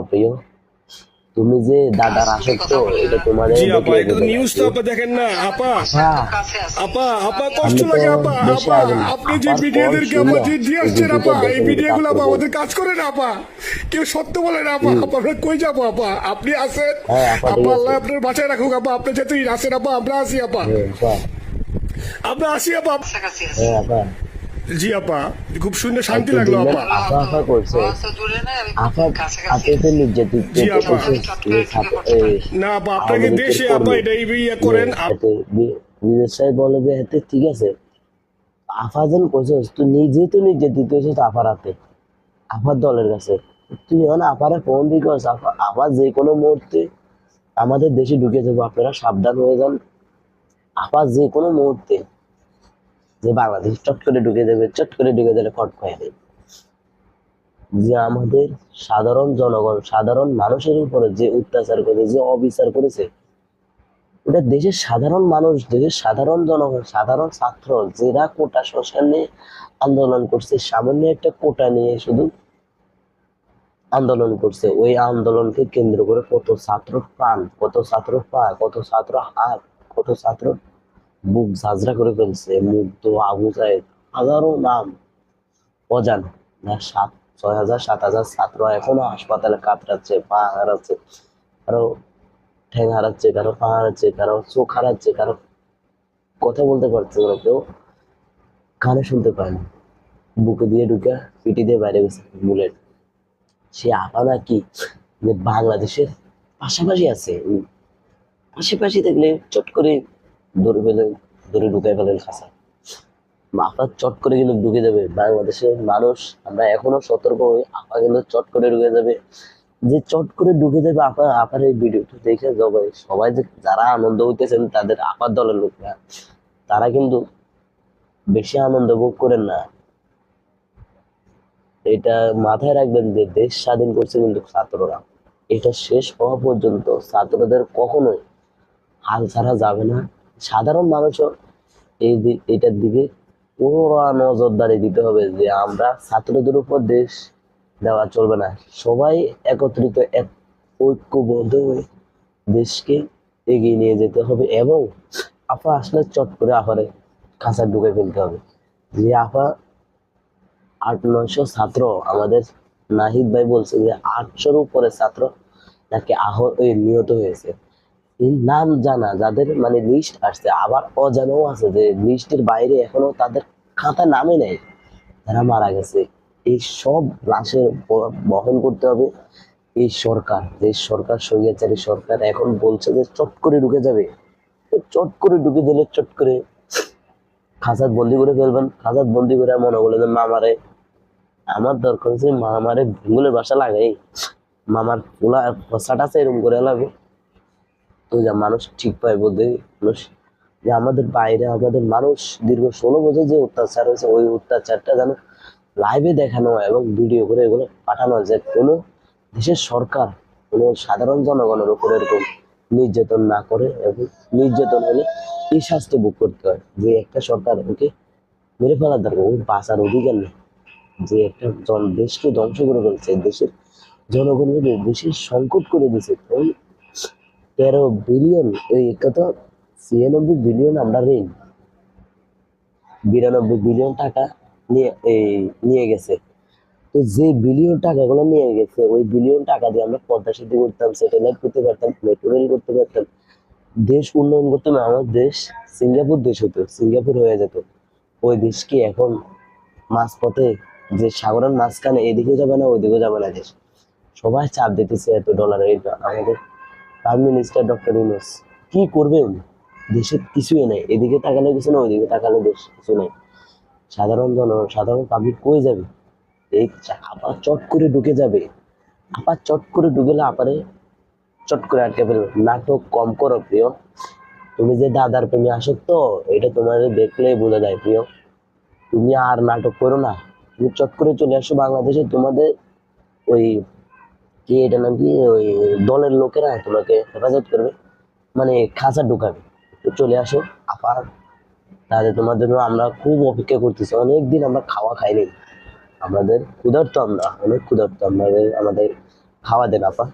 প্রিয়, তুমি যে দাদার আসক্ত এটা তোমাদের জি আপা, দেখলে একটু বোঝা যায়। নিউজ তো আপা দেখেন না আপা। হ্যাঁ, আপা আপা কষ্ট আপনি তো লাগে আপা। দেশে আপা আছেন, আপনি যে আপার কল মিডিয়াদেরকে আপা শুনলা দিয়ে এই আসছেন ভিডিওটা আপা, এই দেখেন কিন্তু মিডিয়াগুলো আপা তাৎপর্য। আমাদের কাজ করে না আপা। কেউ সত্য বলে না আপা। আপা আমরা কই যাবো আপা? আপনি আছেন হ্যাঁ আপা, ঠিক আপা, আছে। আল্লাহ আপনার বাঁচায় রাখুক আপা। আপনি যেহেতু আছেন আপা, আমরা আছি আপা, হ্যাঁ আপা। আমরা আছি আপা। হ্যাঁ আপা। জি আপা, খুব শুনে শান্তি একটু লাগলো দেখবেন আপা। আপা আপা করছে। আপা, আপনি তো নির্যাতিত জি আপা। করছে যে না আপা, আওয়ামী আপনাকে লীগের দেশে আপা কর্মী এটা ইয়ে যে করেন হাতে বিদেশ সাহেব বলে যে হাতে ঠিক আছে। আফা যেন কইছস তুই নিজে তো নির্যাতিত হয়েছিস আফার হাতে, আফার দলের কাছে। তুই এখন আপারে ফোন দিয়ে কস আফা যে কোনো মুহূর্তে আমাদের দেশে ঢুকে যাবো, আপনারা সাবধান হয়ে যান। আফা যে কোনো মুহূর্তে যে বাংলাদেশ চট করে ঢুকে যাবে, চট করে ঢুকে গেলে ফট করে দেবে। যে আমাদের সাধারণ জনগণ, সাধারণ মানুষের উপরে যে অত্যাচার করেছে, যে অবিচার করেছে, ওটা দেশের সাধারণ মানুষ, দেশের সাধারণ জনগণ, সাধারণ ছাত্র, যারা কোটা সংস্কার নিয়ে আন্দোলন করছে, সামান্য একটা কোটা নিয়ে শুধু আন্দোলন করছে। ওই আন্দোলনকে কেন্দ্র করে কত ছাত্র প্রাণ, কত ছাত্র পা, কত ছাত্র হাত, কত ছাত্র বুক ঝাঁঝরা করে ফেলছে। মুগ্ধ, আবু সাইদ, হাজারো নাম অজানা। না 6,000 7,000 ছাত্র এখনো হাসপাতালে কাতরাচ্ছে, পা হারাচ্ছে, কারো ঠ্যাং হারাচ্ছে, কারো পা হারাচ্ছে, কারো চোখ হারাচ্ছে, কারো কথা বলতে পারছে না কেউ, কানে শুনতে পায় না, বুকে দিয়ে ঢুকে পিটি দিয়ে বাইরে গেছে বুলেট। সে আপা নাকি যে বাংলাদেশের পাশাপাশি আছে, পাশাপাশি দেখলে চট করে ধরে ফেলে, ধরে ঢুকে ফেলেন খাঁচা। আপা চট করে কিন্তু ঢুকে যাবে বাংলাদেশের মানুষ। আমরা এখনো সতর্ক হই, আপা কিন্তু চট করে ঢুকে যাবে। যে চট করে ঢুকে যাবে আপা, আপার এই ভিডিওটা দেখে সবাই সবাই যে যারা আনন্দ হইতেছেন তাদের আপার দলের লোকরা, তারা কিন্তু বেশি আনন্দ ভোগ করেন না। এটা মাথায় রাখবেন যে দেশ স্বাধীন করছে কিন্তু ছাত্ররা। এটা শেষ হওয়া পর্যন্ত ছাত্রদের কখনোই হাল ছাড়া যাবে না। সাধারণ মানুষও এটার দিকে পুরো নজরদারি দিতে হবে যে আমরা ছাত্রদের উপর দেশ দেওয়া চলবে না। সবাই একত্রিত, এক ঐক্যবদ্ধ হয়ে দেশকে এগিয়ে নিয়ে যেতে হবে। এবং আপা আসলে চট করে আপারে খাঁচা ঢুকে ফেলতে হবে। যে আপা 800-900 ছাত্র, আমাদের নাহিদ ভাই বলছে যে 800-র উপরে ছাত্র নাকি নিহত হয়েছে। এই নাম জানা যাদের মানে লিস্ট আসছে, আবার অজানাও আছে যে লিস্টের বাইরে এখনো তাদের খাতা নামে নেই, তারা মারা গেছে। এই সব লাশের বহন করতে হবে এই সরকার। যে সরকার স্বৈরাচারী সরকার এখন বলছে যে চট করে ঢুকে যাবে। চট করে ঢুকে দিলে চট করে খাঁচাত বন্দি করে ফেলবেন। খাঁচাত বন্দি করে মনে বলে যে মামারে, আমার দরকার হচ্ছে মামারে ভুঙ্গলের বাসা লাগাই, মামার পোলা ফসাটা আছে এরকম করে লাগবে। তো যা মানুষ ঠিক পায় বলতে, মানুষ যে আমাদের বাইরে আমাদের মানুষ দীর্ঘ 16 বছর যে অত্যাচার হয়েছে, ওই অত্যাচারটা যেন লাইভে দেখানো হয় এবং ভিডিও করে এগুলো পাঠানো হয়, যে কোনো দেশের সরকার কোনো সাধারণ জনগণের উপর এরকম নির্যাতন না করে। এবং নির্যাতন হলে এই শাস্তি ভোগ করতে হয়। যে একটা সরকার ওকে মেরে ফেলার দরকার, ওর বাঁচার অধিকার নেই। যে একটা দেশকে ধ্বংস করে ফেলছে, দেশের জনগণকে দেশের সংকট করে দিছে। 13 বিলিয়ন, এই কথা 96 বিলিয়ন আমরা ঋণ, 92 বিলিয়ন টাকা নিয়ে গেছে। তো যে বিলিয়ন টাকাগুলো নিয়ে গেছে, ওই বিলিয়ন টাকা দিয়ে আমরা পদ্মা সেতু করতাম, স্যাটেলাইট করতে পারতাম, মেট্রো রেল করতে পারতাম, দেশ উন্নয়ন করতাম। আমার দেশ সিঙ্গাপুর দেশ হতো, সিঙ্গাপুর হয়ে যেত। ওই দেশ কি এখন মাঝপথে, যে সাগরের মাঝখানে এদিকেও যাবে না ওইদিকেও যাবে না দেশ। সবাই চাপ দিতেছে এত ডলার। এটা আমাদের প্রাইম মিনিস্টার ডক্টর ইউনূস কি করবে উনি? দেশের কিছুই নেই, এদিকে তাকালে কিছু না, ওইদিকে তাকালে দেশ কিছু নেই। সাধারণ জনগণ, সাধারণ পাবলিক কই যাবে? এই আবার চট করে ঢুকে যাবে। আবার চট করে ঢুকেলে আপারে চট করে আটকে ফেলবে। নাটক কম করো প্রিয়। তুমি যে দাদার প্রেমে আসক্ত, এটা তোমাদের দেখলেই বোঝা যায় প্রিয়। তুমি আর নাটক করো না, তুমি চট করে চলে আসো বাংলাদেশে। তোমাদের ওই কি এটা নাম কি, ওই দলের লোকেরা তোমাকে হেফাজত করবে, মানে খাঁচা ঢুকাবে। তো চলে আসো আপা, তাহলে তোমার জন্য আমরা খুব অপেক্ষা করতেছি। অনেকদিন আমরা খাওয়া খাইনি, আমাদের ক্ষুধার্ত, আমরা অনেক ক্ষুধার্ত। আমাদের আমাদের খাওয়া দেন আপা।